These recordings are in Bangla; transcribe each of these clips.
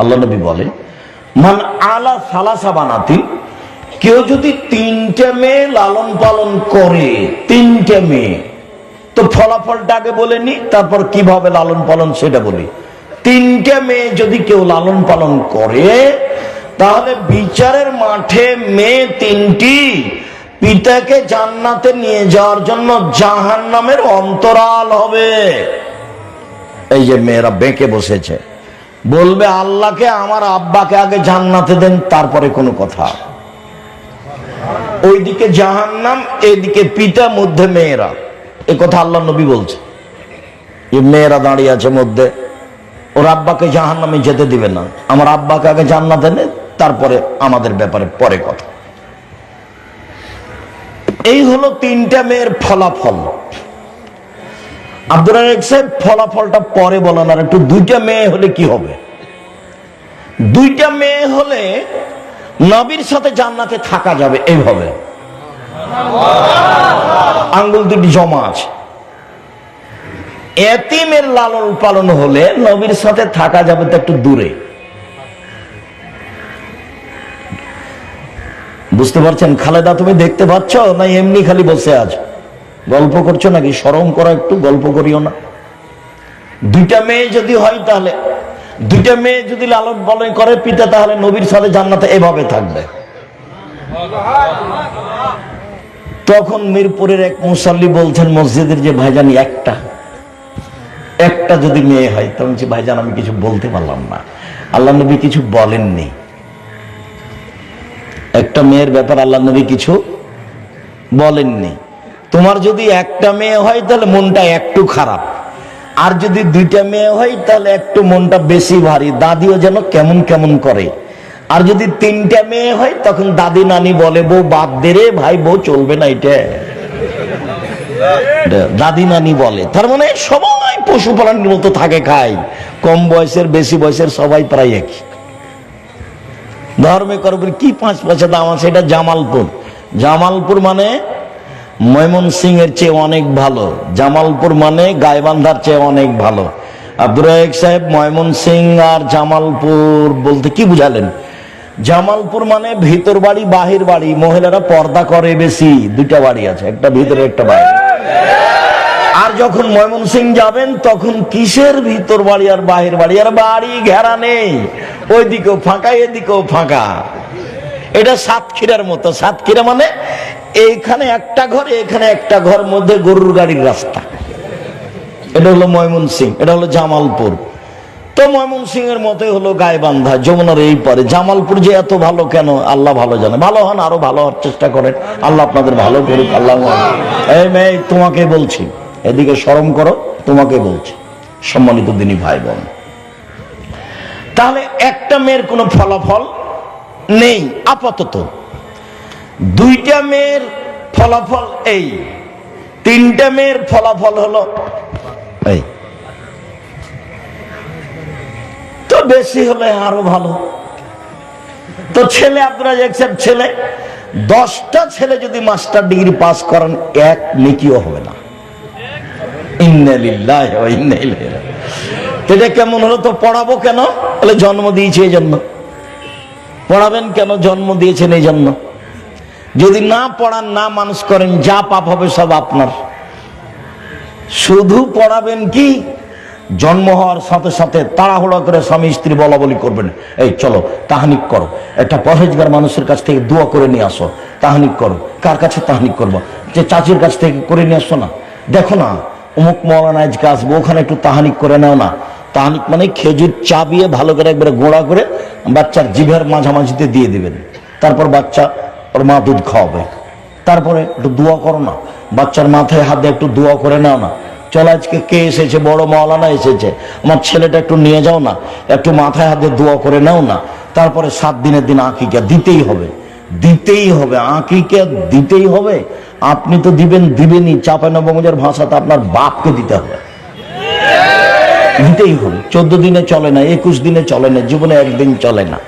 আল্লাহ নবী বলেন, মান আলা সালাসা বানাতি, কেউ যদি 3টে মেয়ে লালন পালন করে, 3টে মেয়ে, তো ফলাফলটা আগে বলে নি, তারপর কিভাবে লালন পালন সেটা বলি। 3টে মেয়ে যদি কেউ লালন পালন করে, তাহলে বিচারের মাঠে মেয়ে 3টি পিতাকে জান্নাতে নিয়ে যাওয়ার জন্য জাহান্নামের অন্তরাল হবে। এই যে মেয়েরা বেঁকে বসেছে, বলবে আল্লাহকে আমার আব্বাকে আগে জান্নাতে দেন, তারপরে কোনো কথা। ওইদিকে জাহান্নাম, এইদিকে পিতা, মধ্যে মেয়েরা। এ কথা আল্লাহ নবী বলছে। এই মেয়েরা দাঁড়িয়ে আছে মধ্যে, ওর আব্বাকে জাহান্নামে যেতে দিবে না, আমার আব্বাকে আগে জান্নাতে দেন, তারপরে আমাদের ব্যাপারে পরে কথা। এই হলো 3টা মেয়ের ফলাফল। আব্দুর রাজ্জাক সাহেব ফলাফলটা পরে বলেন, আর একটু 2টা মেয়ে হলে কি হবে? 2টা মেয়ে হলে নবীর সাথে জান্নাতে থাকা যাবে। এইভাবে আঙ্গুল 2টি জমা আছে। এতিমের লালন পালন হলে নবীর সাথে থাকা যাবে তো একটু দূরে। বুঝতে পারছেন? খালেদা, তুমি দেখতে পাচ্ছ না এমনি খালি বসে আছো? গল্প করছো নাকি? শরম করো একটু, গল্প করিও না। 2টা মেয়ে যদি হয়, তাহলে 2টা মেয়ে যদি লালন পালন করে পিতা, তাহলে নবীর সাথে জান্নাতে এভাবে থাকবে। তখন মিরপুরের এক মুসাল্লি বলছেন মসজিদের, যে ভাইজান একটা যদি মেয়ে হয়, তখন বলছি ভাইজান আমি কিছু বলতে পারলাম না, আল্লাহ নবী কিছু বলেননি। একটা মেয়ের ব্যাপার আল্লাহ নবী কিছু বলেননি। তোমার যদি একটা মেয়ে হয় তাহলে মনটা একটু খারাপ, আর যদি 2টা মেয়ে হয় তাহলে একটু মনটা বেশি ভারী, দাদিও যেন কেমন কেমন করে। আর যদি 3টা মেয়ে হয়, তখন দাদি নানি বলে বউ বাদ দে রে ভাই, বউ চলবে না এটা, দাদি নানি বলে। তার মানে সবাই পশুপালনের মতো থাকে, খায়, কম বয়সের বেশি বয়সের সবাই প্রায় একই। ধর্মে করবেন কি 5 পয়সা দাম আছে। এটা জামালপুর মানে ময়মনসিংহ এর চেয়ে অনেক ভালো। জামালপুর মানে গাইবান্ধার চেয়ে অনেক ভালো। আব্দুর রাজ্জাক সাহেব, ময়মনসিংহ আর জামালপুর বলতে কি বুঝালেন? জামালপুর মানে ভিতর বাড়ি বাহির বাড়ি, মহিলারা পর্দা করে বেশি। 2টা বাড়ি আছে, একটা ভিতরে একটা বাইরে। আর যখন ময়মনসিংহ যাবেন, তখন কিসের ভিতর বাড়ি আর বাহির বাড়ি? আর বাড়ি ঘেরা নেই, ওইদিকেও ফাঁকা এদিকেও ফাঁকা। এটা সাতক্ষীরার মতো। সাতক্ষীরা মানে এইখানে একটা ঘর, এখানে একটা ঘর, মধ্যে গরুর গাড়ির রাস্তা। এটা হলো ময়মনসিংহ, এটা হলো জামালপুর। তো ময়মনসিংহের মতোই হলো গাইবান্ধা, যমুনার এই পারে। জামালপুর যে এত ভালো কেন আল্লাহ ভালো জানে। ভালো হন, আরো ভালো হওয়ার চেষ্টা করেন, আল্লাহ আপনাদের ভালো করুক। আল্লাহ। এই মেয়ে, তোমাকে বলছি, এদিকে শরম করো, তোমাকে বলছি, সম্মানিত দিনী ভাই বোন। তাহলে একটা মেয়ের কোনো ফলাফল নেই আপাতত। 2টা মেয়ের ফলাফল এই, 3টা মেয়ের ফলাফল হলো এই। তো বেশি হলে আরো ভালো। তো ছেলে, আব্দুর রাজ্জাক সাহেব ছেলে, 10টা ছেলে যদি মাস্টার ডিগ্রি পাস করেন, 1 নেকিও হবে না। ইন্না লিল্লাহি ওয়া ইন্না ইলাইহি রাজিউন। এটা কেমন হলো? তো পড়াবো কেন? বলে জন্ম দিয়েছে এই জন্য। পড়াবেন কেন? জন্ম দিয়েছেন এই জন্য। যদি না পড়ান, না মানুষ করেন, যা পাপ হবে সব আপনার। শুধু পড়াবেন কি, জন্ম হওয়ার সাথে সাথে তাড়াহুড়া করে স্বামী স্ত্রী বলা বলি করবেন, এই চলো তাহনিক করো, একটা পরহেজগার মানুষের কাছ থেকে দোয়া করে নিয়ে আসো, তাহনিক করো। কার কাছে তাহনিক করবো? যে চাচির কাছ থেকে করে নিয়ে আসো না, দেখো না অমুক মৌলানা আজকে আসবো, ওখানে একটু তাহানিক করে নাও না। তাহানিক মানে খেজুর চাবিয়ে ভালো করে একবারে গোড়া করে বাচ্চার জিভের মাঝামাঝিতে দিয়ে দিবেন, তারপর বাচ্চা ওর মা দুধ খাওয়াবে। তারপরে একটু দোয়া করো না, বাচ্চার মাথায় হাত দিয়ে একটু দোয়া করে নাও না। চল আজকে কে এসেছে? বড় মাওলানা এসেছে, আমার ছেলেটা একটু নিয়ে যাও না, একটু মাথায় হাত দিয়ে দোয়া করে নাও না। তারপরে 7 দিনের দিন আকিকা দিতেই হবে, দিতেই হবে, আকিকা দিতেই হবে। আপনি তো দিবেনই, চাঁপাইনবাবগঞ্জের ভাষাতে আপনার বাপকে দিতে হবে, দিতেই হবে। 14 দিনে চলে না, 21 দিনে চলে না, জীবনে একদিন চলে না।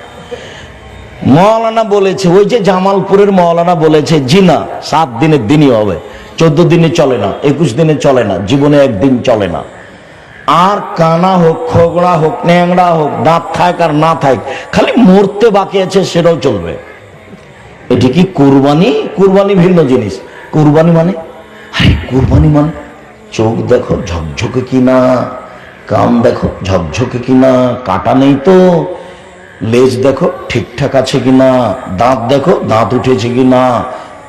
মৌলানা বলেছে, ওই যে জামালপুরের মৌলানা বলেছে, জি না, 7 দিনের দিনই হবে, 14 দিনে চলে না, 21 দিনে চলে না, জীবনে একদিন চলে না। আর কানা হোক, খোগড়া হোক, ন্যাংড়া হোক, দাঁত থাক আর না থাক, খালি মরতে বাকি আছে সেটাও চলবে। এটি কি কুরবানি? কুরবানি ভিন্ন জিনিস। কুরবানি মানে, আরে কুরবানি মানে চোখ দেখো ঝকঝকে কিনা, কান দেখো ঝকঝকে কিনা, কাটা নেই তো, লেজ দেখো ঠিকঠাক আছে কিনা, দাঁত দেখো দাঁত উঠেছে কিনা,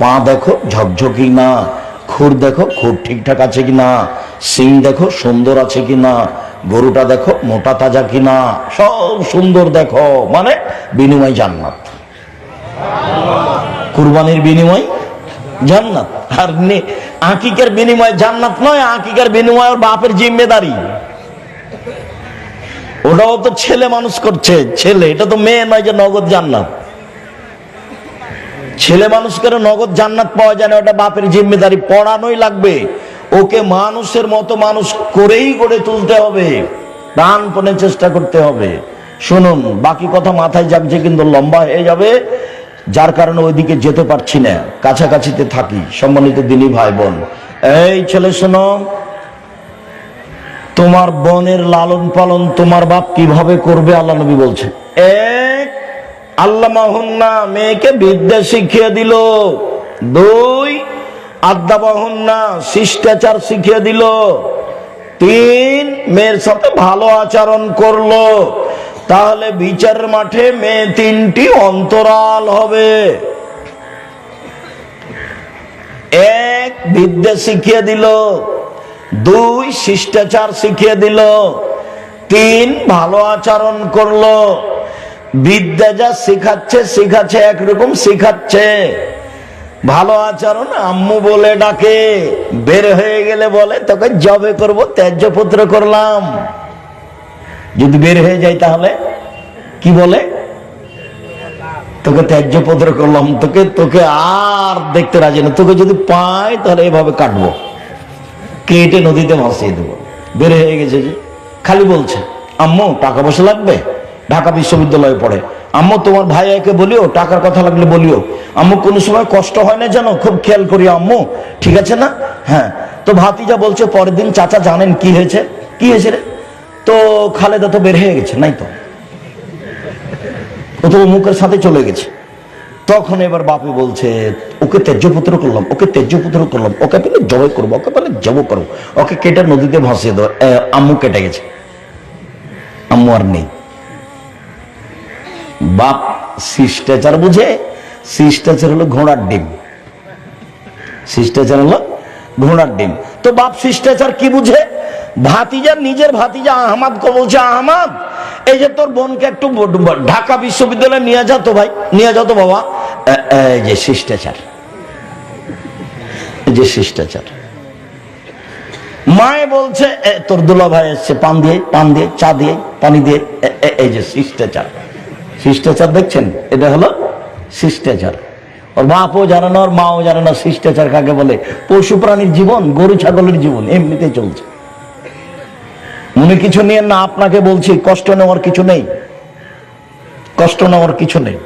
পা দেখো ঝকঝকে কিনা, খুর দেখো খুর ঠিকঠাক আছে কিনা, সিং দেখো সুন্দর আছে কিনা, গরুটা দেখো মোটা তাজা কিনা, সব সুন্দর দেখো, মানে বিনিময় জান্নাত। কুরবানির বিনিময় জান্নাত। আর আকিকার বিনিময় জান্নাত নয়, আকিকার বিনিময় ওর বাপের জিম্মেদারি। ওটাও তো ছেলে মানুষ করছে, ছেলে, এটা তো মেয়ে নয় যে নগদ জান্নাত। ছেলে মানুষ করে নগদ জান্নাত পাওয়া যায় না, ওটা বাপের জিম্মেদারি, পড়ানোই লাগবে। ওকে মানুষের মতো মানুষ করেই গড়ে তুলতে হবে, প্রাণপণে চেষ্টা করতে হবে। শুনুন, বাকি কথা মাথায় যাচ্ছে কিন্তু লম্বা হয়ে যাবে, যার কারণে ওইদিকে যেতে পারছি না, কাছাকাছিতে থাকি। সম্মানিত দিনী ভাই বোন, এই ছেলে শোনো, তোমার বোনের লালন পালন তোমার বাপ কিভাবে করবে আল্লাহ নবী বলছে। এক, আল্লামাহুন্না, মেয়েকে বিদ্যা শিখিয়ে দিল। দুই, আদ্দাবাহুন্না, শিষ্টাচার শিখিয়ে দিল। তিন, মেয়ের সাথে ভালো আচরণ করলো। তাহলে বিচারের মাঠে মেয়ে তিনটি অন্তরাল হবে। এক, বিদ্যা শিখিয়ে দিল। দুই, শিষ্টাচার শিখিয়ে দিল। তিন, ভালো আচরণ করলো। বিদ্যা যা শিখাচ্ছে একরকম শিখাচ্ছে। ভালো আচরণ আম্মু বলে ডাকে, বের হয়ে গেলে বলে তোকে জবে করবো, ত্যায্য পুত্র করলাম। যদি বের হয়ে যায় তাহলে কি বলে? তোকে ত্যায্য পুত্র করলাম, তোকে আর দেখতে রাজি না, তোকে যদি পাই তাহলে এভাবে কাটবো, কেটে নদীতে ভাসিয়ে দেবো। বের হয়ে গেছে যে খালি বলছে আম্মু টাকা পয়সা লাগবে, ঢাকা বিশ্ববিদ্যালয়ে পড়ে, আম্মু তোমার ভাইয়াকে বলিও টাকার কথা লাগলে বলিও, আম্মু কোনো সময় কষ্ট হয় না জানো, খুব খেয়াল করি আম্মু, ঠিক আছে না? হ্যাঁ। তো ভাতিজা বলছে পরের দিন, চাচা জানেন কি হয়েছে? কি হয়েছে রে? তো খালেদা তো বের হয়ে গেছে। নাই তো, ও তো মুখের সাথে চলে গেছে। তখন এবার বাপি বলছে ওকে ত্যায্য পুত্র করলাম, ওকে ত্যায্য পুত্র করলাম, ওকে পেলে জবাই করবো, ওকে পেলে জব করবো, ওকে কেটে নদীতে ভাসিয়ে দেবো। আম্মু কেটে গেছে, আম্মু আর নেই। বাপ শিষ্টাচার বুঝে? শিষ্টাচার হলো ঘোড়ার ডিম। শিষ্টাচার হলো ঘোড়ার ডিম। তো বাপ শিষ্টাচার কি বুঝে? ভাতিজা, নিজের ভাতিজা আহমাদকে বলছে আহমাদ, এই যে তোর বোনকে একটু ঢাকা বিশ্ববিদ্যালয়ে নিয়ে যা তো ভাই, নিয়ে যাও তো বাবা। এই যে শিষ্টাচার, এই যে শিষ্টাচার। মায়ে বলছে তোর দুলা ভাই এসছে, পান দিয়ে চা দিয়ে পানি দিয়ে, এই যে শিষ্টাচার। শিষ্টাচার দেখছেন, এটা হলো শিষ্টাচার। ওর বাপও জানে না, ওর মাও জানে না শিষ্টাচার কাকে বলে। পশু প্রাণীর জীবন, গরু ছাগলের জীবন এমনিতে চলছে। মনে কিছু নিয়ে না, আপনাকে বলছি কষ্ট নেওয়ার কিছু নেই, কষ্ট নেওয়ার কিছু নেই।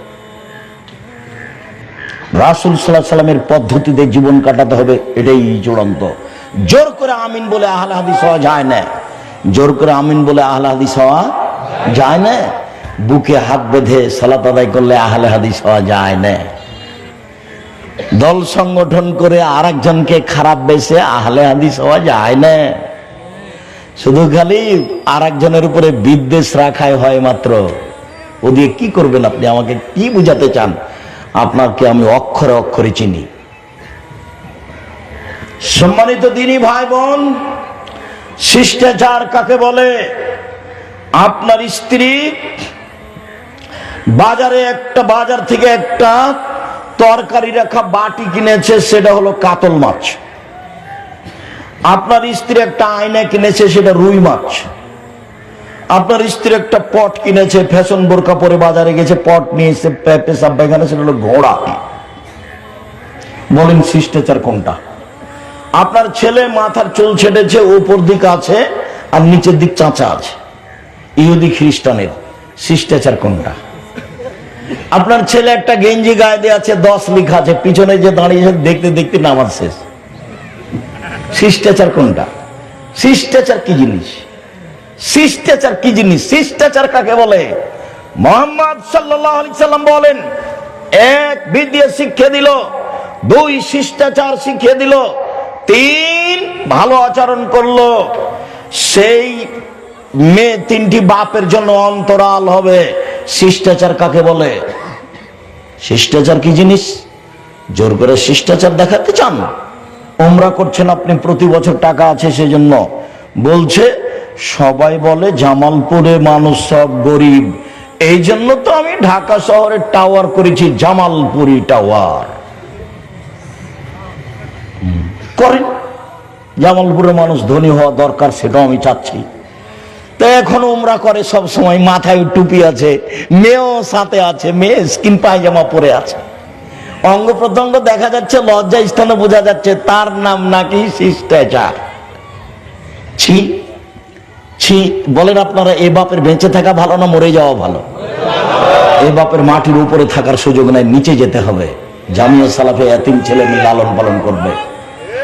রাসূল সাল্লাল্লাহু আলাইহি সাল্লামের পদ্ধতিতে জীবন কাটাতে হবে, এটাই চূড়ান্ত। জোর করে আমিন বলে আহলে হাদিস হওয়া যায় না, জোর করে আমিন বলে আহলে হাদিস হওয়া যায় না। বুকে হাত বেঁধে সালাত আদায় করলে আহলে হাদিস হওয়া যায় না। দল সংগঠন করে আরেকজনকে খারাপ বেসে আহলে হাদিস হওয়া যায় না। শুধু খালি আরেকজনের উপরে বিদ্বেষ রাখাই হয় মাত্র। ও দিয়ে কি করবেন আপনি? আমাকে কি বুঝাতে চান? আপনাকে আমি অক্ষরে অক্ষরে চিনি। সম্মানিত দিনী ভাই বোন, শিষ্টাচার কাকে বলে? আপনার স্ত্রী বাজার থেকে একটা তরকারি রাখা বাটি কিনেছে, সেটা হলো কাতল মাছ। আপনার স্ত্রী একটা আয়না কিনেছে, সেটা রুই মাছ। আপনার স্ত্রী একটা পট কিনেছে, ফ্যাশন বোরকা পরে বাজারে গেছে, পট নিয়ে এসে পেশাব পায়খানা, সেটা হলো ঘোড়া। বলেন শিষ্টাচার কোনটা? আপনার ছেলে মাথার চুল ছেড়েছে, উপর দিক আছে আর নিচের দিক চাঁচা আছে, ইহুদি খ্রিস্টানের। শিষ্টাচার কোনটা? আপনার ছেলে একটা গেঞ্জি গায়ে দিয়ে আছে, 10 লেখা আছে, পিছনে যে দাঁড়িয়েছে দেখতে দেখতে নামাজ শেষ। শিষ্টাচার কোনটা? শিষ্টাচার কি জিনিস? শিষ্টাচার কি জিনিস, শিষ্টাচার কাকে বলে? মুহাম্মদ সাল্লাল্লাহু আলাইহি সাল্লাম বলেন, এক বিদ্যা শিক্ষা দিল, দুই শিষ্টাচার শিখিয়ে দিল, তিন ভালো আচরণ করলো, সেই মেয়ে তিনটি বাপের জন্য অন্তরাল হবে। শিষ্টাচার কাকে বলে? শিষ্টাচার কি জিনিস? জোর করে শিষ্টাচার দেখাতে চান? উমরা করছেন আপনি, প্রতি বছর টাকা আছে সেজন্য বলছে, সবাই বলে জামালপুরে মানুষ সব গরিব, এই জন্য তো আমি ঢাকা শহরে টাওয়ার করেছি, জামালপুরি টাওয়ার। করেন, জামালপুরের মানুষ ধনী হওয়া দরকার, সেটাও আমি চাচ্ছি। তো এখন উমরা করে সব সময়, মাথায় টুপি আছে, মেয়েও সাথে আছে, মেয়ে স্কিন পায়জামা পরে আছে, অঙ্গ প্রত্যঙ্গ দেখা যাচ্ছে, লজ্জা স্থানে বোঝা যাচ্ছে, তার নাম নাকি শিষ্টাচার। ছি ছি, বলেন আপনারা, এ বাপের বেঁচে থাকা ভালো না মরে যাওয়া ভালো? এ বাপের মাটির উপরে থাকার সুযোগ নাই, নিচে যেতে হবে। জামিয়া সালাফে এতিম ছেলে মেয়ে লালন পালন করবে।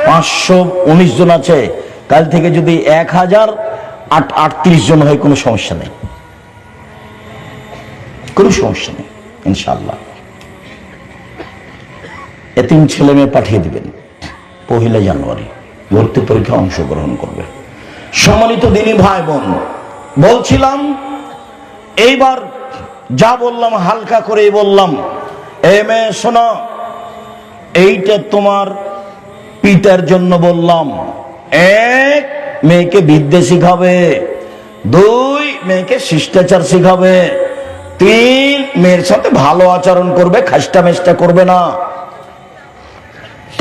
519 জন আছে, কাল থেকে যদি 1038 জন হয় কোনো সমস্যা নেই, কোনো সমস্যা নেই ইনশাআল্লাহ। এতিম ছেলে মেয়ে পাঠিয়ে দিবেন, 1 জানুয়ারি ভর্তি পরীক্ষা অংশগ্রহণ করবে। সম্মানিত দিনী ভাই বোন, বলছিলাম এইবার যা বললাম হালকা করে বললাম। এ মেয়ে শোনো, এইটা তোমার পিতার জন্য বললাম। এক, মেয়েকে বিদ্যা শিখাবে, দুই, মেয়েকে শিষ্টাচার শিখাবে, তিন, মেয়ের সাথে ভালো আচরণ করবে, খাস্টা মেষ্টা করবে না।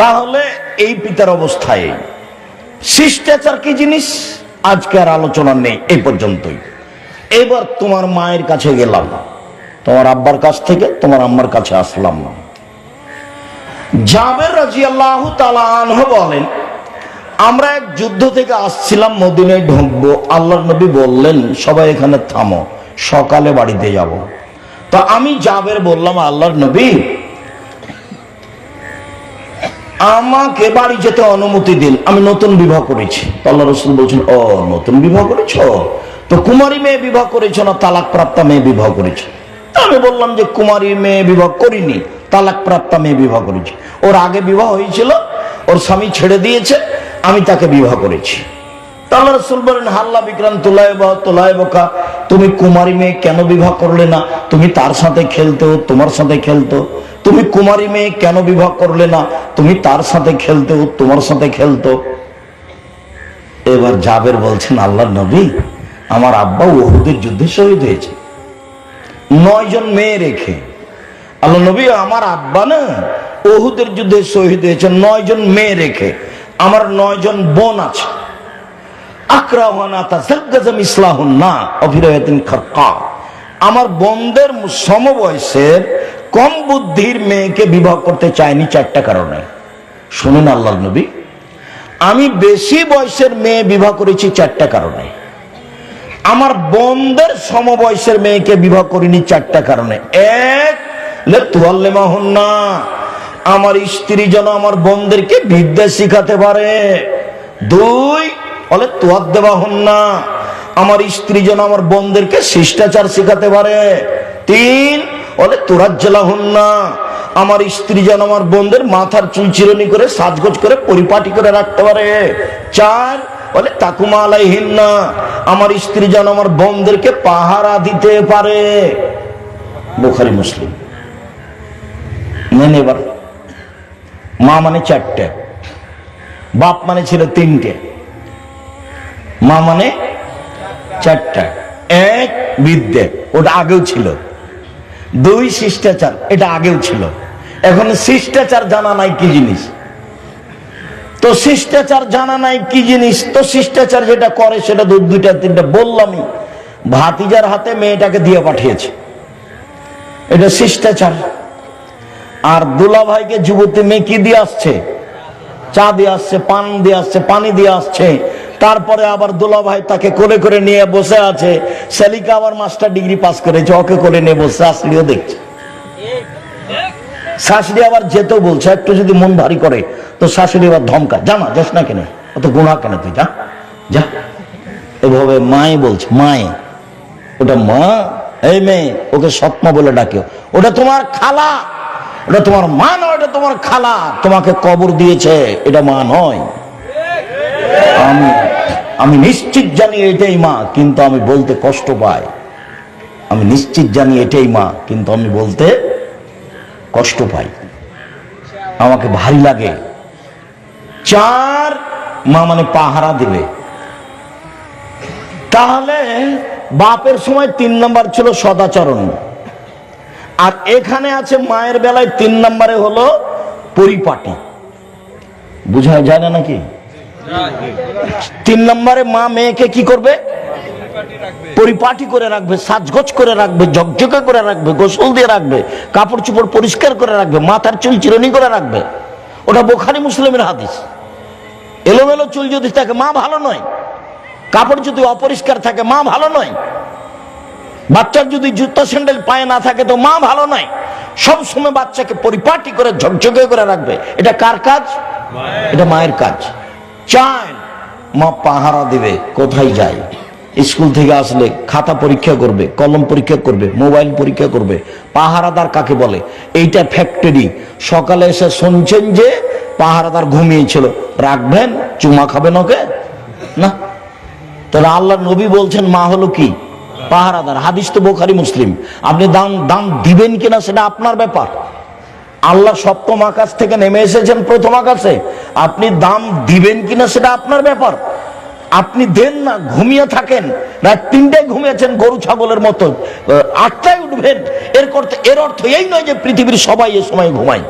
তাহলে এই পিতার অবস্থায় শিষ্টাচার কি জিনিস আজকে আর আলোচনা নেই, এই পর্যন্তই। এবার তোমার মায়ের কাছে গেলাম, তোমার আব্বার কাছ থেকে তোমার আম্মার কাছে আসলাম। জাবের রাদিয়াল্লাহু তাআলা আনহু বলেন, আমরা এক যুদ্ধ থেকে আসছিলাম, মদিনায় ঢুকবো, আল্লাহর নবী বললেন সবাই এখানে থামো, সকালে বাড়িতে যাব। তো আমি জাবের বললাম, আল্লাহর নবী আমাকে বাড়ি যেতে অনুমতি দিন, আমি নতুন বিবাহ করেছি। আল্লাহ রাসূল বলছেন, ও নতুন বিবাহ করেছো, তো কুমারী মেয়ে বিবাহ করেছো না তালাক প্রাপ্তা মেয়ে বিবাহ করেছো? আমি বললাম যে কুমারী মেয়ে বিবাহ করিনি, তালাক প্রাপ্তা মেয়ে বিবাহ করেছি। ওর আগে বিবাহ হয়েছিল, ওর স্বামী ছেড়ে দিয়েছে, আমি তাকে বিবাহ করেছি। আল্লাহ রাসূল বলেন, হাল্লা বিক্রান তোলাইবকা, তুমি কুমারী মেয়ে কেন বিবাহ করলে না? তুমি তার সাথে খেলতো, তোমার সাথে খেলতো। তুমি কুমারী মেয়ে কেন বিবাহ করলে না? তুমি তার সাথে খেলতো, তোমার সাথে খেলতো। এবার জাবের বলছেন, আল্লাহর নবী আমার আব্বা উহুদের যুদ্ধে শহীদ হয়েছে 9 জন মেয়ে রেখে। আল্লাহ নবী আমার আব্বা না উহুদের যুদ্ধে শহীদ হয়েছে 9 জন মেয়ে রেখে, আমার 9 জন বোন আছে। আমার বোনদের সমবয়সের কম বুদ্ধির মেয়েকে বিবাহ করতে চায়নি 4টা কারণে। শুনুন আল্লাহর নবী, আমি বেশি বয়সের মেয়ে বিবাহ করেছি 4টা কারণে। আমার বোনদের সমবয়সের মেয়েকে বিবাহ করিনি 4টা কারণে। এক, লেতুয়াল্লিমাহুন্না, আমার স্ত্রী যেন আমার বোনদেরকে বিদ্যা শিখাতে পারে। দুই, বলে তুয়াদ্দেবাহুন্না, আমার স্ত্রী যেন আমার বোনদেরকে শিষ্টাচার শিখাতে পারে। তিন, বলে তুরাজ্জালাহুন্না, আমার স্ত্রী যেন আমার বোনদের মাথার চুল চিরুনি করে সাজগোজ করে পরিপাটি করে রাখতে পারে। চার, বলে তাকুমা আলাইহিন্না, আমার স্ত্রী যেন আমার বোনদেরকে পাহারা দিতে পারে। বুখারী মুসলিম। নেন এবার, মা মানে 4টে, বাপ মানে ছিল 3টে, মা মানে 4টা। এক, বিদ্যে, ওটা আগেও ছিল। দুই, শিষ্টাচার, এটা আগেও ছিল। এখন শিষ্টাচার জানা নাই কি জিনিস। তো শিষ্টাচার জানা নাই কি জিনিস, তো শিষ্টাচার যেটা করে সেটা 2টা 3টা বললামই। ভাতিজার হাতে মেয়েটাকে দিয়ে পাঠিয়েছে, এটা শিষ্টাচার। আর দুলা ভাইকে যুবতী মেয়ে কি দিয়ে আসছে? চা দিয়ে আসছে, পান দিয়ে আসছে, পানি দিয়ে আসছে। তারপরে আবার দুলা ভাই তাকে কোলে করে নিয়ে বসে আছে। সেলিকা আবার মাস্টার ডিগ্রি পাস করেছে, ওকে কোলে নিয়ে বসে, শাশুড়িও দেখছে। শাশুড়ি আবার যেতেও বলছে, একটু যদি মন ভারী করে তো শাশুড়ি আবার ধমকা, জানা যাস না কেন, অত গুণা কেন, তুই যা যা। এভাবে মায়ে বলছে, মায়ে, ওটা মা, এই মেয়ে, ওকে সৎমা বলে ডাকে, ওটা তোমার খালা, ওটা তোমার মা নয়, ওটা তোমার খালা, তোমাকে কবর দিয়েছে, এটা মা নয়। আমি নিশ্চিত জানি এটাই মা, কিন্তু আমি বলতে কষ্ট পাই। আমি নিশ্চিত জানি এটাই মা, কিন্তু আমি বলতে কষ্ট পাই, আমাকে ভারী লাগে। 4 মা মানে পাহারা দিবে। তাহলে বাপের সময় 3 নাম্বার ছিল সদাচরণ, আর এখানে আছে মায়ের বেলায় 3 নম্বরে হলো পরিপাটি। বুঝা যায় না নাকি? 3 নম্বরে মা মেয়েকে কি করবে? পরিপাটি করে রাখবে, সাজগোজ করে রাখবে, ঝকঝকে করে রাখবে, গোসল দিয়ে রাখবে, কাপড় চোপড় পরিষ্কার করে রাখবে, মাথার চুল চিরুনি করে রাখবে। ওটা বুখারী মুসলিমের হাদিস। এলোমেলো চুল যদি থাকে মা ভালো নয়, কাপড় যদি অপরিষ্কার থাকে মা ভালো নয়, বাচ্চার যদি জুতো স্যান্ডেল পায়ে না থাকে তো মা ভালো নয়। সব সময় বাচ্চাকে পরিপাটি করে ঝকঝকে করে রাখবে। এটা কার কাজ? এটা মায়ের কাজ। 4 মা পাহারা দিবে, কোথায় যায়, স্কুল থেকে আসলে খাতা পরীক্ষা করবে, কলম পরীক্ষা করবে, মোবাইল পরীক্ষা করবে। পাহারাদার কাকে বলে? এইটা ফ্যাক্টরি। সকালে এসে শুনছেন যে পাহারাদার ঘুমিয়েছিল, রাখবেন, চুমা খাবেন ওকে না? তাহলে আল্লাহ নবী বলছেন মা হলো কি? পাহারাদার। হাদিস তো বুখারী মুসলিম। আপনি দাম দিবেন কিনা সেটা আপনার ব্যাপার। আল্লাহ সপ্তম আকাশ থেকে নেমে এসেছেন প্রথম আকাশে, আপনি দাম দিবেন কিনা সেটা আপনার ব্যাপার। আপনি দেন না, ঘুমিয়ে থাকেন, রাত 3টায় ঘুমিয়েছেন গরু ছাগলের মতো, 8টায় উঠবেন, এর অর্থ এই নয় যে পৃথিবীর সবাই এ সময় ঘুমায়।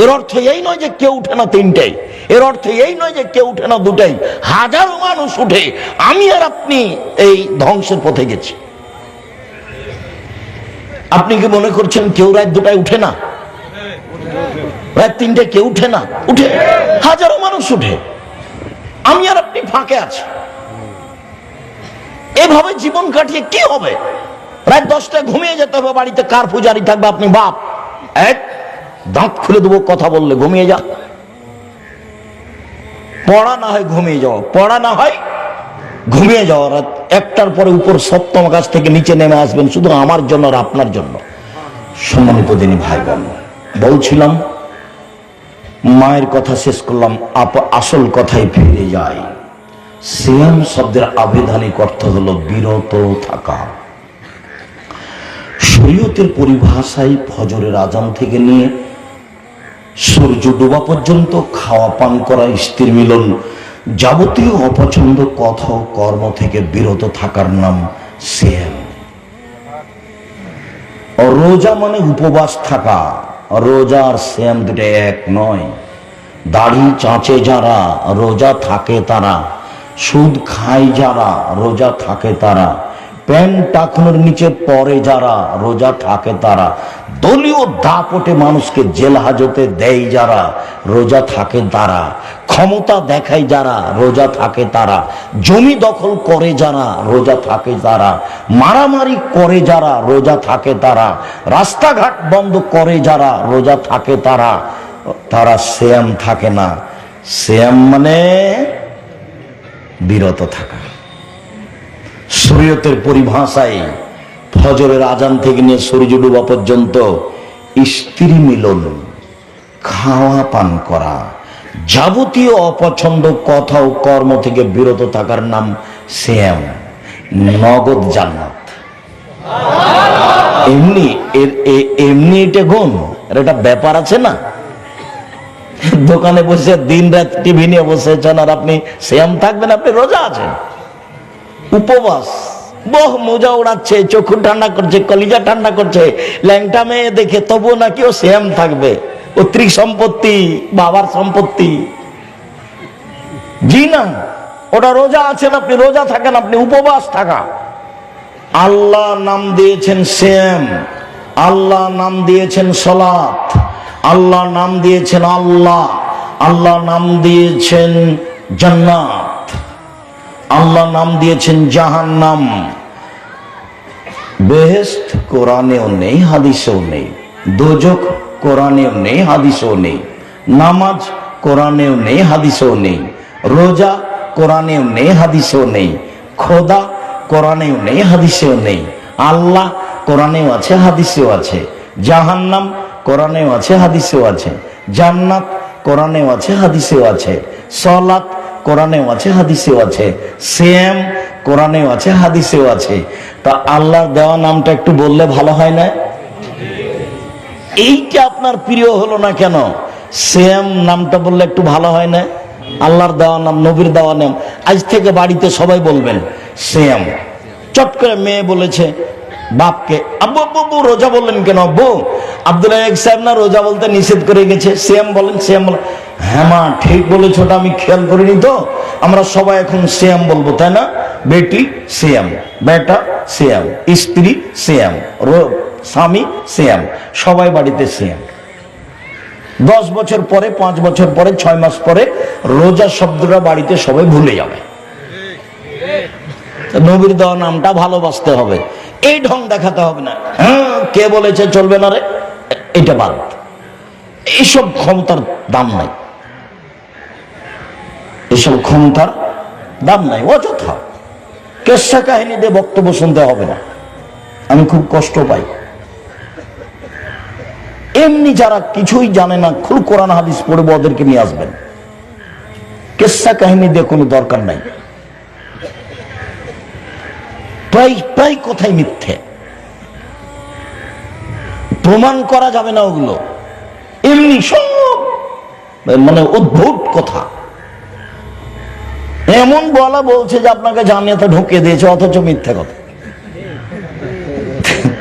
এর অর্থ এই নয় যে কেউ উঠে না 3টায়, এর অর্থ এই নয় যে কেউ উঠে না 2টায়। হাজারো মানুষ উঠে, আমি আর আপনি এই ধ্বংসের পথে গেছি। আপনি কি মনে করছেন কেউ রাত 2টায় উঠে না? রাত 3টায় কেউ উঠে না? উঠে, হাজারো মানুষ উঠে, আমি আর আপনি ফাঁকে আছি। এভাবে জীবন কাটিয়ে কি হবে? রাত 10টায় ঘুমিয়ে যেতে হবে বাড়িতে। কার পূজারি থাকবে? আপনি বাপ। দাঁত খুলে দেবো কথা বললে, ঘুমিয়ে যা। পড়া না হয় ঘুমিয়ে যাও, পড়া না হয় ঘুমিয়ে যাও। রাত 1টার পরে উপর সপ্তম আকাশ থেকে নিচে নেমে আসবেন শুধু আমার জন্য আর আপনার জন্য। সম্মানিত দিনী ভাই বোন, বলছিলাম মায়ের কথা শেষ করলাম, আসল কথায় ফিরে যায়। সিয়াম শব্দের আবিধানিক অর্থ হলো বিরত থাকা। শরীয়তের পরিভাষায় ফজরের আজান থেকে নিয়ে সূর্য ডোবা পর্যন্ত খাওয়া পান করা, স্ত্রী মিলন, যাবতীয় অপছন্দ কথা ও কর্ম থেকে বিরত থাকার নাম সিয়াম। রোজা মানে উপবাস থাকা। রোজা আর সিয়াম দুটো এক নয়। দাড়ি চাঁচে যারা রোজা থাকে তারা, সুদ খায় যারা রোজা থাকে তারা, প্যান্ট টাকনোর নিচে পরে যারা রোজা থাকে তারা, দলীয় দাপটে মানুষকে জেল হাজতে দেয় যারা রোজা থাকে তারা, ক্ষমতা দেখায় যারা রোজা থাকে তারা, জমি দখল করে যারা রোজা থাকে তারা, মারামারি করে যারা রোজা থাকে তারা, রাস্তাঘাট বন্ধ করে যারা রোজা থাকে তারা, তারা সিয়াম থাকে না। সিয়াম মানে বিরত থাকা। শরীয়তের পরিভাষায় ফজরের আজান থেকে নিয়ে সূর্য ডোবা পর্যন্ত স্ত্রী মিলন, খাওয়া পান করা, যাবতীয় অপছন্দ কথা ও কর্ম থেকে বিরত থাকার নাম সিয়াম। নগদ জান্নাত। এমনি এটা গুণ, এটা ব্যাপার আছে না। দোকানে বসে দিন রাত টিভি নিয়ে বসেছেন আর আপনি সিয়াম থাকবেন, আপনি রোজা আছেন, উপবাস। বহু মোজা উড়াচ্ছে, চক্ষু ঠান্ডা করছে, কলিজা ঠান্ডা করছে, ল্যাংটা মেয়ে দেখে, তবুও নাকি ও সিয়াম থাকবে। ও ত্রিসম্পত্তি, বাবার সম্পত্তি। জি না, ওটা রোজা আছেন, আপনি রোজা থাকেন, আপনি উপবাস থাকা। আল্লাহ নাম দিয়েছেন সিয়াম, আল্লাহ নাম দিয়েছেন সালাত, আল্লাহ নাম দিয়েছেন আল্লাহ, আল্লাহ নাম দিয়েছেন জান্নাত, আল্লাহ নাম দিয়েছেন জাহান্নাম। বেহেশত কোরআনেও নেই, হাদিসেও নেই। দোজখ কোরআনেও নেই, হাদিসেও নেই। নামাজ কোরআনেও নেই, হাদিসেও নেই। রোজা কোরআনেও নেই, হাদিসেও নেই। খোদা কোরআনেও নেই, হাদিসেও নেই। আল্লাহ কোরআনেও আছে, হাদিসেও আছে। জাহান্নাম কোরআনেও আছে, হাদিসেও আছে। জান্নাত কোরআনেও আছে, হাদিসেও আছে। সালাত কোরআনেও আছে, হাদিসেও আছে। সিয়াম কোরআনেও আছে, হাদিসেও আছে। তা আল্লাহর দেওয়া নামটা একটু বললে ভালো হয় না? এইটা আপনার প্রিয় হলো না কেন? সিয়াম নামটা বললে একটু ভালো হয় না? আল্লাহর দেওয়া নাম, নবীর দেওয়া নাম। আজ থেকে বাড়িতে সবাই বলবেন সিয়াম। চট করে মেয়ে বলেছে বাপকে, আব্বু আব্বু আব্বু রোজা বললেন কেন? আব্বু আব্দুল রাজ্জাক সাহেব না রোজা বলতে নিষেধ করে গেছে, সিয়াম বলেন। সিয়াম বলেন। হ্যাঁ মা ঠিক বলেছো, ওটা আমি খেয়াল করিনি তো। আমরা সবাই এখন সিয়াম বলবো, তাই না? বেটি সিয়াম, বেটা সিয়াম, স্ত্রী সিয়াম, স্বামী সিয়াম, সবাই বাড়িতে সিয়াম। 10 বছর পরে, 5 বছর পরে, 6 মাস পরে রোজা শব্দটা বাড়িতে সবাই ভুলে যাবে। নবীর দেওয়া নামটা ভালোবাসতে হবে, এই ঢং দেখাতে হবে না। হ্যাঁ কে বলেছে চলবে না রে, এটা বাদ। এইসব ক্ষমতার দাম নাই, এসব ক্ষমতার দাম নাই। অযথা কেসা কাহিনী দিয়ে বক্তব্য শুনতে হবে না, আমি খুব কষ্ট পাই। এমনি যারা কিছুই জানে না, খুব কোরআন হাদিস পড়বে, ওদেরকে নিয়ে আসবেন। কেসা কাহিনী দিয়ে কোনো দরকার নাই। প্রায় কথাই মিথ্যে, প্রমাণ করা যাবে না ওগুলো। এমনি সব মানে উদ্ভুত কথা, এমন বলা বলছে যে আপনাকে জানিয়ে তো ঢুকিয়ে দিয়েছে, অথচ মিথ্যে কথা।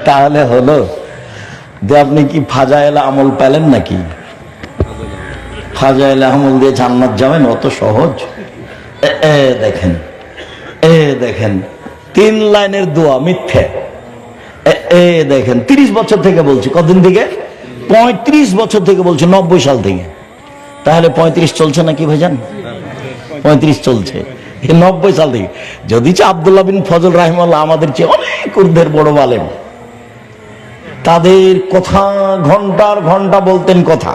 তাহলে হলো যে আপনি কি ফাজাইল আমল পেলেন নাকি? ফাজাইল আমল দিয়ে জান্নাত যাবেন? অত সহজ? দেখেন দেখেন 3 লাইনের দোয়া মিথ্যে। দেখেন 30 বছর থেকে বলছি। কতদিন থেকে? 35 বছর থেকে বলছি, 90 সাল থেকে। তাহলে 35 চলছে নাকি ভাইজান? 35 চলছে, 90 সাল থেকে। যদি আব্দুল্লাহ বিন ফজল রাহিমাহুল্লাহ আমাদের চেয়ে অনেক ঊর্ধ্বের বড় আলেম, তাদের কথা ঘন্টার ঘন্টা বলতেন কথা,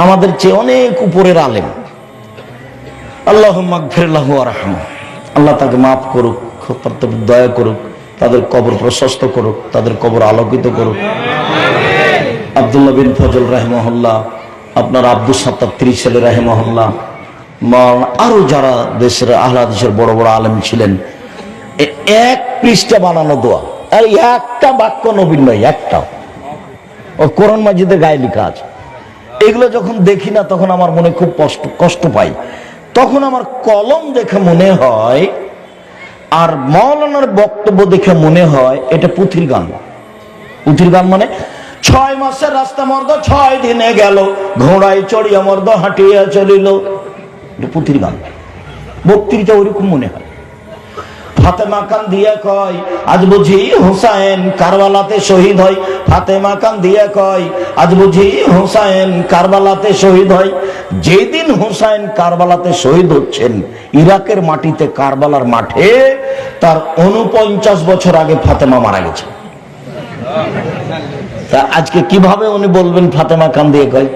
আমাদের চেয়ে অনেক উপরের আলেম। আল্লাহুম্মা গফির লাহু ওয়ারহামহু, আল্লাহ তাকে মাফ করুক, দয়া করুক, তাদের কবর প্রশস্ত করুক, তাদের কবর আলোকিত করুক। আব্দুল্লাহ বিন ফজল রাহিমাহুল্লাহ, আপনার আব্দুস সাত্তার ত্রিশালী রাহিমাহুল্লাহ, আরো যারা দেশের আহলে হাদিসের বড় বড় আলেম ছিলেন, 1 পৃষ্ঠা বানানো দোয়া, আর একটা বাক্য নবীর নয়, একটাও। ও কোরআন মাজিদের গায়ে লেখা আছে। এগুলো যখন দেখি না তখন আমার মনে খুব কষ্ট পাই। তখন আমার কলম দেখে মনে হয়, আর মাওলানার বক্তব্য দেখে মনে হয় এটা পুঁথির গান। পুঁথির গান মানে 6 মাসের রাস্তা মর্দ 6 দিনে গেল, ঘোড়ায় চড়িয়া মর্দ হাঁটিয়া চলিল। এটা পুঁথির গান, বক্তৃতা ওইরকম মনে হয়। ফাতেমা কান দিয়া কয় আজ বুঝি হুসাইন কারবালাতে শহীদ হয়। ফাতেমা কান দিয়া কয় আজ বুঝি হুসাইন কারবালাতে শহীদ হয়। যেদিন হুসাইন কারবালাতে শহীদ হচ্ছেন, ইরাকের মাটিতে কারবালার মাঠে, তার 49 বছর আগে ফাতেমা মারা গেছে। তা আজকে কিভাবে উনি বলবেন ফাতেমা কান দিয়ে কয়?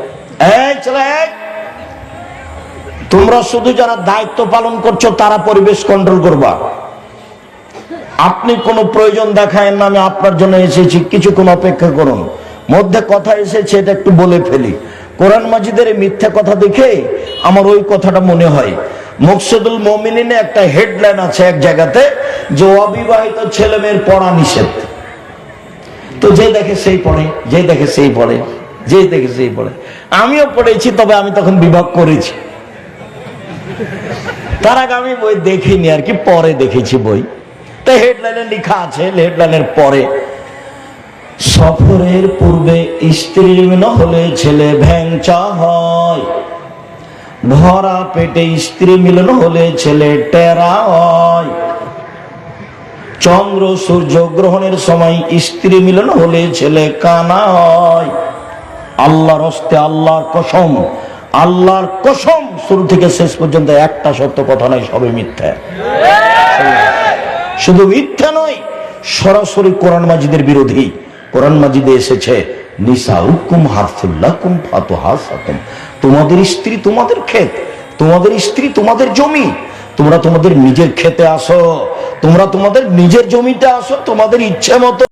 তোমরা শুধু যারা দায়িত্ব পালন করছো তারা পরিবেশ কন্ট্রোল করবা। আপনি কোনো প্রয়োজন দেখায়েন না, আমি আপনার জন্য এসেছি, কিছুক্ষণ অপেক্ষা করুন। মধ্যে কথা এসেছে, এটা একটু বলে ফেলি। কোরআন মাজিদের মিথ্যা কথা দেখে আমার ওই কথাটা মনে হয়। মুকসিদুল মুমিনিনে একটা হেডলাইন আছে এক জায়গাতে, যে অবিবাহিত ছেলে মেয়ের পড়া নিষেধ। তো যে দেখে সেই পড়ে, যে দেখে সেই পড়ে, যে দেখে সেই পড়ে। আমিও পড়েছি, তবে আমি তখন বিভাগ করেছি। তার আগে আমি বই দেখিনি আর কি, পরে দেখেছি বই। তো হেডলাইনে লেখা আছে, হেডলাইনের পরে, সফরের পূর্বে স্ত্রী হলে ছেলে ভ্যাংচা হয়, ভরা পেটে স্ত্রী মিলন হলে ছেলে টেরা হয়, চন্দ্র সূর্য গ্রহণের সময় স্ত্রী মিলন হলে ছেলে কানা হয়। আল্লাহর হস্তে, আল্লাহর কসম, আল্লাহর কসম, শুরু থেকে শেষ পর্যন্ত একটা সত্য কথা নয়, সবই মিথ্যা। শুধু মিথ্যা নয়, সরাসরি কোরআন মাজিদের বিরোধী। কোরআন মাজিদে এসেছে নিসাউকুম হারসুল্লাকুম ফাতুহাসাকুম, তোমাদের স্ত্রী তোমাদের ক্ষেত, তোমাদের স্ত্রী তোমাদের জমি, তোমরা তোমাদের নিজের খেতে আসো, তোমরা তোমাদের নিজের জমিতে আসো, তোমাদের ইচ্ছে মতো